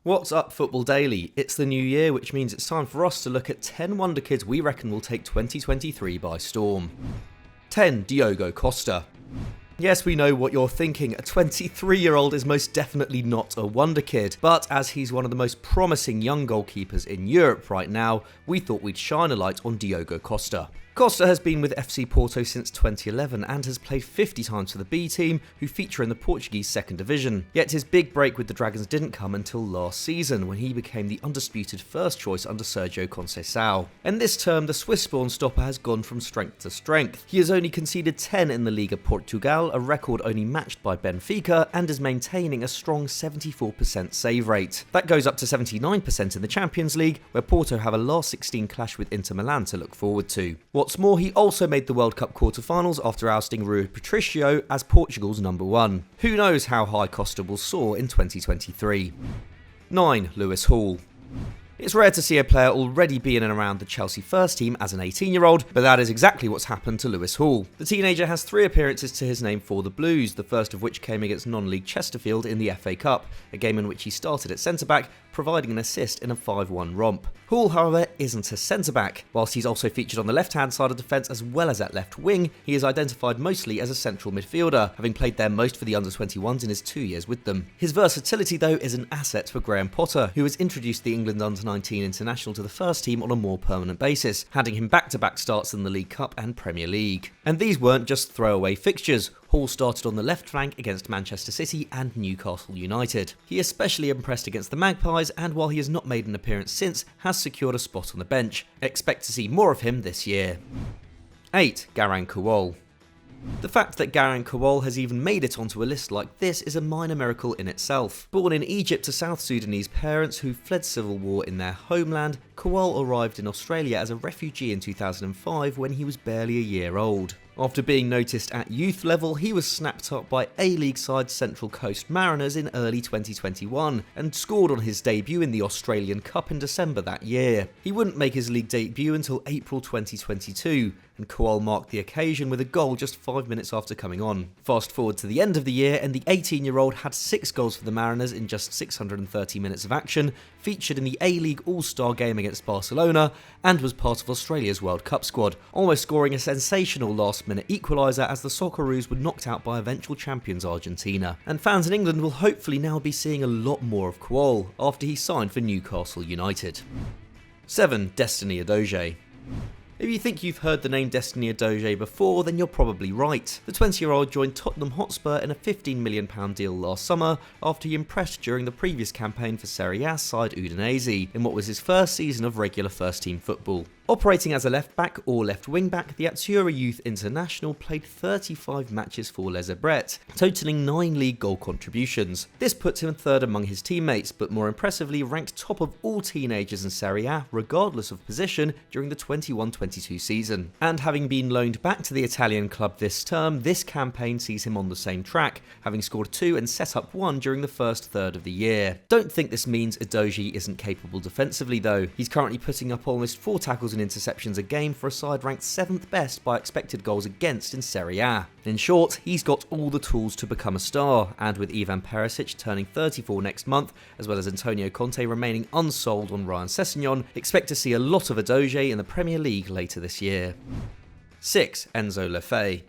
What's up, Football Daily? It's the new year, which means it's time for us to look at 10 Wonderkids we reckon will take 2023 by storm. 10. Diogo Costa. Yes, we know what you're thinking. A 23-year-old is most definitely not a wonderkid, but as he's one of the most promising young goalkeepers in Europe right now, we thought we'd shine a light on Diogo Costa. Costa has been with FC Porto since 2011 and has played 50 times for the B team, who feature in the Portuguese second division. Yet his big break with the Dragons didn't come until last season, when he became the undisputed first choice under Sergio Conceição. And this term, the Swiss-born stopper has gone from strength to strength. He has only conceded 10 in the Liga Portugal, a record only matched by Benfica, and is maintaining a strong 74% save rate. That goes up to 79% in the Champions League, where Porto have a last 16 clash with Inter Milan to look forward to. What's more, he also made the World Cup quarter-finals after ousting Rui Patricio as Portugal's number one. Who knows how high Costa will soar in 2023. 9. Lewis Hall. It's rare to see a player already be in and around the Chelsea first team as an 18-year-old, but that is exactly what's happened to Lewis Hall. The teenager has 3 appearances to his name for the Blues, the first of which came against non-league Chesterfield in the FA Cup, a game in which he started at centre-back, providing an assist in a 5-1 romp. Hall, however, isn't a centre-back. Whilst he's also featured on the left-hand side of defence as well as at left wing, he is identified mostly as a central midfielder, having played there most for the under-21s in his 2 years with them. His versatility, though, is an asset for Graham Potter, who has introduced the England under-19 international to the first team on a more permanent basis, handing him back-to-back starts in the League Cup and Premier League. And these weren't just throwaway fixtures. Hall started on the left flank against Manchester City and Newcastle United. He especially impressed against the Magpies, and while he has not made an appearance since, has secured a spot on the bench. Expect to see more of him this year. 8. Garang Kuol. The fact that Garang Kuol has even made it onto a list like this is a minor miracle in itself. Born in Egypt to South Sudanese parents who fled civil war in their homeland, Kuol arrived in Australia as a refugee in 2005 when he was barely a year old. After being noticed at youth level, he was snapped up by A-League side Central Coast Mariners in early 2021 and scored on his debut in the Australian Cup in December that year. He wouldn't make his league debut until April 2022, and Kuol marked the occasion with a goal just 5 minutes after coming on. Fast forward to the end of the year, and the 18-year-old had 6 goals for the Mariners in just 630 minutes of action, featured in the A-League All-Star game against Barcelona, and was part of Australia's World Cup squad, almost scoring a sensational last-minute equaliser as the Socceroos were knocked out by eventual champions Argentina. And fans in England will hopefully now be seeing a lot more of Kuol after he signed for Newcastle United. 7. Destiny Udogie. If you think you've heard the name Destiny Udogie before, then you're probably right. The 20-year-old joined Tottenham Hotspur in a £15 million deal last summer after he impressed during the previous campaign for Serie A side Udinese in what was his first season of regular first-team football. Operating as a left-back or left-wing-back, the Azzurri youth international played 35 matches for Les Aigrettes, totalling 9 league goal contributions. This puts him third among his teammates, but more impressively ranked top of all teenagers in Serie A, regardless of position, during the 21-22 season. And having been loaned back to the Italian club this term, this campaign sees him on the same track, having scored 2 and set up 1 during the first third of the year. Don't think this means Udogie isn't capable defensively though. He's currently putting up almost 4 tackles and interceptions a game for a side ranked 7th best by expected goals against in Serie A. In short, he's got all the tools to become a star, and with Ivan Perisic turning 34 next month, as well as Antonio Conte remaining unsold on Ryan Sessegnon, expect to see a lot of Udogie in the Premier League later this year. 6. Enzo Le Fée.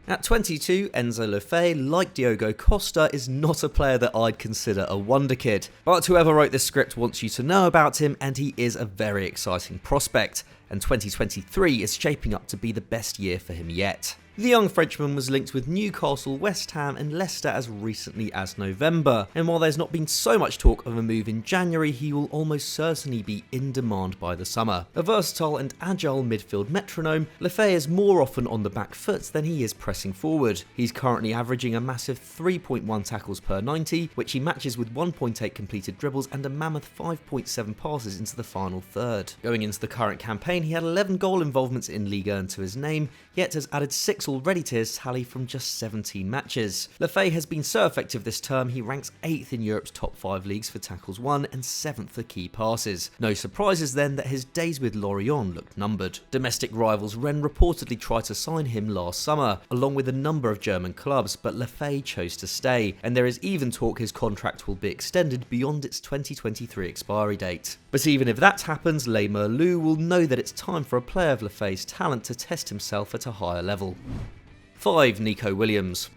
At 22, Enzo Le Fée, like Diogo Costa, is not a player that I'd consider a wonderkid. But whoever wrote this script wants you to know about him, and he is a very exciting prospect. And 2023 is shaping up to be the best year for him yet. The young Frenchman was linked with Newcastle, West Ham and Leicester as recently as November, and while there's not been so much talk of a move in January, he will almost certainly be in demand by the summer. A versatile and agile midfield metronome, Le Fée is more often on the back foot than he is pressing forward. He's currently averaging a massive 3.1 tackles per 90, which he matches with 1.8 completed dribbles and a mammoth 5.7 passes into the final third. Going into the current campaign, Spain, he had 11 goal involvements in Ligue 1 to his name, yet has added 6 already to his tally from just 17 matches. Le Fée has been so effective this term, he ranks 8th in Europe's top 5 leagues for tackles won and 7th for key passes. No surprises then that his days with Lorient looked numbered. Domestic rivals Rennes reportedly tried to sign him last summer, along with a number of German clubs, but Le Fée chose to stay, and there is even talk his contract will be extended beyond its 2023 expiry date. But even if that happens, Les Merlus will know that it's time for a player of Le Fée's talent to test himself at a higher level. 5. Nico Williams.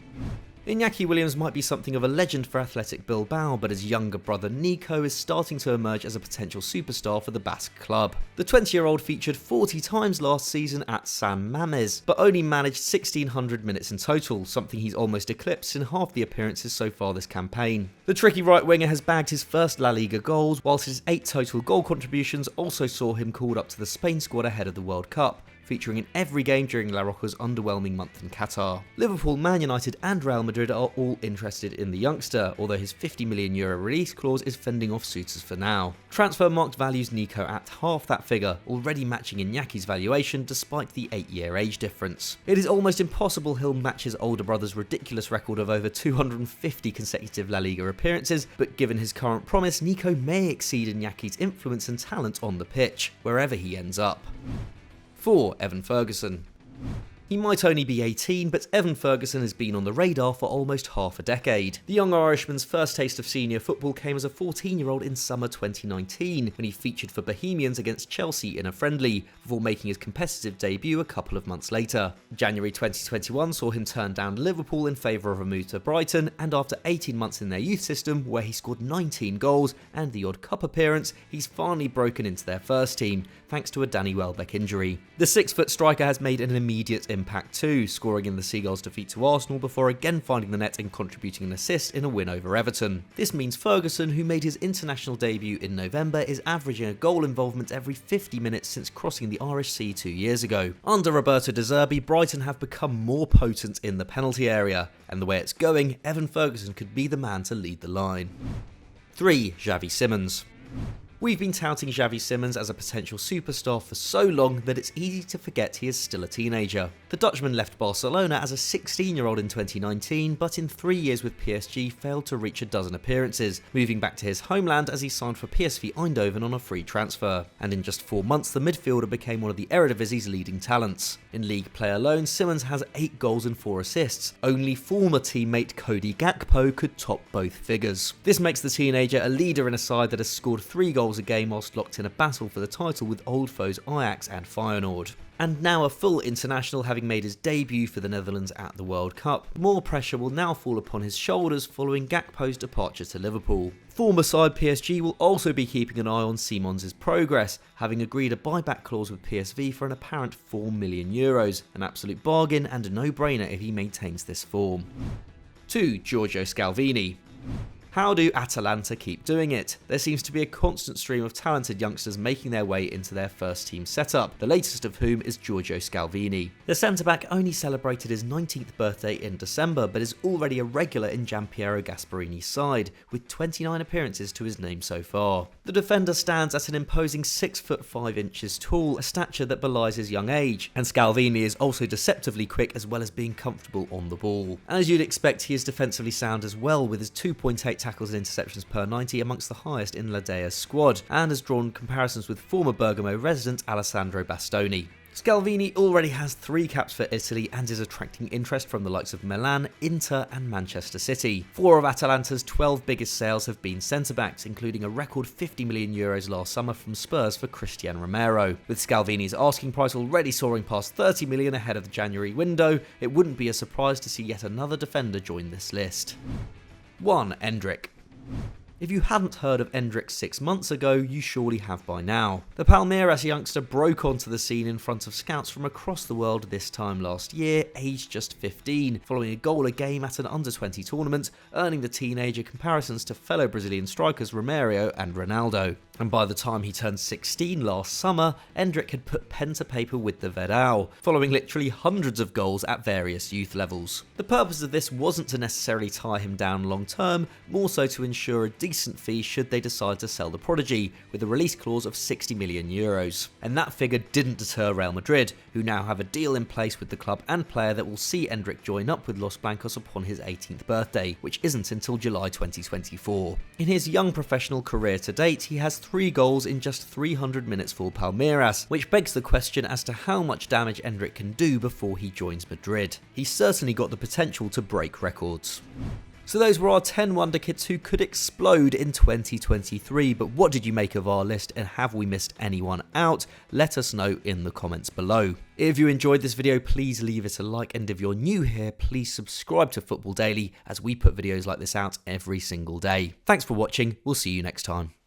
Iñaki Williams might be something of a legend for Athletic Bilbao, but his younger brother Nico is starting to emerge as a potential superstar for the Basque club. The 20-year-old featured 40 times last season at San Mamés, but only managed 1,600 minutes in total, something he's almost eclipsed in half the appearances so far this campaign. The tricky right winger has bagged his first La Liga goals, whilst his 8 total goal contributions also saw him called up to the Spain squad ahead of the World Cup, featuring in every game during La Roca's underwhelming month in Qatar. Liverpool, Man United and Real Madrid are all interested in the youngster, although his €50 million release clause is fending off suitors for now. Transfermarkt values Nico at half that figure, already matching Iñaki's valuation despite the 8-year age difference. It is almost impossible he'll match his older brother's ridiculous record of over 250 consecutive La Liga appearances, but given his current promise, Nico may exceed Iñaki's influence and talent on the pitch, wherever he ends up. 4. Evan Ferguson. He might only be 18, but Evan Ferguson has been on the radar for almost half a decade. The young Irishman's first taste of senior football came as a 14-year-old in summer 2019, when he featured for Bohemians against Chelsea in a friendly, before making his competitive debut a couple of months later. January 2021 saw him turn down Liverpool in favour of a move to Brighton, and after 18 months in their youth system, where he scored 19 goals and the odd cup appearance, he's finally broken into their first team, thanks to a Danny Welbeck injury. The 6-foot striker has made an immediate impact too, scoring in the Seagulls' defeat to Arsenal before again finding the net and contributing an assist in a win over Everton. This means Ferguson, who made his international debut in November, is averaging a goal involvement every 50 minutes since crossing the Irish Sea 2 years ago. Under Roberto De Zerbi, Brighton have become more potent in the penalty area, and the way it's going, Evan Ferguson could be the man to lead the line. 3. Xavi Simons. We've been touting Xavi Simons as a potential superstar for so long that it's easy to forget he is still a teenager. The Dutchman left Barcelona as a 16-year-old in 2019, but in 3 years with PSG failed to reach a dozen appearances, moving back to his homeland as he signed for PSV Eindhoven on a free transfer. And in just 4 months, the midfielder became one of the Eredivisie's leading talents. In league play alone, Simons has 8 goals and 4 assists. Only former teammate Cody Gakpo could top both figures. This makes the teenager a leader in a side that has scored 3 goals a game whilst locked in a battle for the title with old foes Ajax and Feyenoord. And now a full international, having made his debut for the Netherlands at the World Cup, more pressure will now fall upon his shoulders following Gakpo's departure to Liverpool. Former side PSG will also be keeping an eye on Simons' progress, having agreed a buyback clause with PSV for an apparent €4 million, an absolute bargain and a no-brainer if he maintains this form. 2. Giorgio Scalvini. How do Atalanta keep doing it? There seems to be a constant stream of talented youngsters making their way into their first team setup, the latest of whom is Giorgio Scalvini. The centre-back only celebrated his 19th birthday in December, but is already a regular in Gianpiero Gasparini's side, with 29 appearances to his name so far. The defender stands at an imposing 6 foot 5 inches tall, a stature that belies his young age, and Scalvini is also deceptively quick as well as being comfortable on the ball. As you'd expect, he is defensively sound as well, with his 2.8 tackles and interceptions per 90 amongst the highest in Ladea's squad, and has drawn comparisons with former Bergamo resident Alessandro Bastoni. Scalvini already has 3 caps for Italy and is attracting interest from the likes of Milan, Inter and Manchester City. 4 of Atalanta's 12 biggest sales have been centre-backs, including a record €50 million last summer from Spurs for Cristian Romero. With Scalvini's asking price already soaring past $30 million ahead of the January window, it wouldn't be a surprise to see yet another defender join this list. 1. Endrick. If you hadn't heard of Endrick 6 months ago, you surely have by now. The Palmeiras youngster broke onto the scene in front of scouts from across the world this time last year, aged just 15, following a goal a game at an under-20 tournament, earning the teenager comparisons to fellow Brazilian strikers Romario and Ronaldo. And by the time he turned 16 last summer, Endrick had put pen to paper with the Verdão, following literally hundreds of goals at various youth levels. The purpose of this wasn't to necessarily tie him down long term, more so to ensure a decent fee should they decide to sell the prodigy, with a release clause of €60 million. And that figure didn't deter Real Madrid, who now have a deal in place with the club and player that will see Endrick join up with Los Blancos upon his 18th birthday, which isn't until July 2024. In his young professional career to date, he has 3 goals in just 300 minutes for Palmeiras, which begs the question as to how much damage Endrick can do before he joins Madrid. He's certainly got the potential to break records. So those were our 10 Wonderkids who could explode in 2023, but what did you make of our list and have we missed anyone out? Let us know in the comments below. If you enjoyed this video, please leave it a like, and if you're new here, please subscribe to Football Daily as we put videos like this out every single day. Thanks for watching, we'll see you next time.